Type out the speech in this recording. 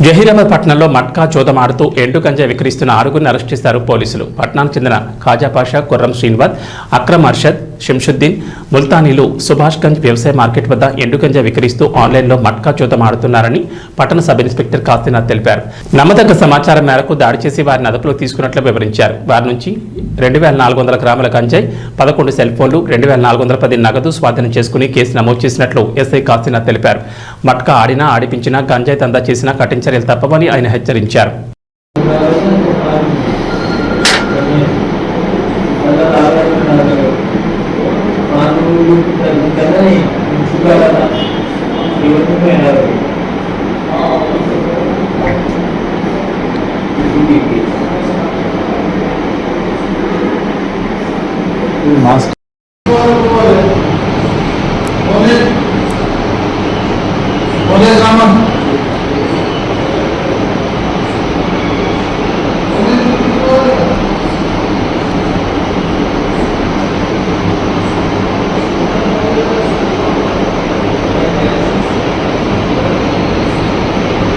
జహీరాబాద్ పట్టణంలో మట్కా జోదమాడుతూ ఎండు గంజా విక్రయిస్తున్న ఆరుగురిని అరెస్ట్ చేశారు పోలీసులు. పట్టణానికి చెందిన ఖాజాపాషా, కుర్రం శ్రీనివాస్, అక్రమ్ అర్షద్, షంషుద్దీన్, ముల్తానీలు సుభాష్ గంజ్ వ్యవసాయ మార్కెట్ వద్ద ఎండు గంజా విక్రయిస్తూ ఆన్లైన్లో మట్కా జోదమాడుతున్నారని పట్టణ సబ్ ఇన్స్పెక్టర్ కాశీనాథ్ తెలిపారు. నమ్మదగ్గ సమాచారం మేరకు దాడి చేసి వారిని అదుపులోకి తీసుకున్నట్లు వివరించారు. వారి నుంచి 2400 గ్రాముల గంజాయి, 11 సెల్ ఫోన్లు, 2410 నగదు స్వాధీనం చేసుకుని కేసు నమోదు చేసినట్లు ఎస్ఐ కాశీనాథ్ తెలిపారు. మట్కా ఆడినా, ఆడిపించినా, గంజాయి దందా చేసినా కఠిన చర్యలు తప్పవని ఆయన హెచ్చరించారు. Oleh zaman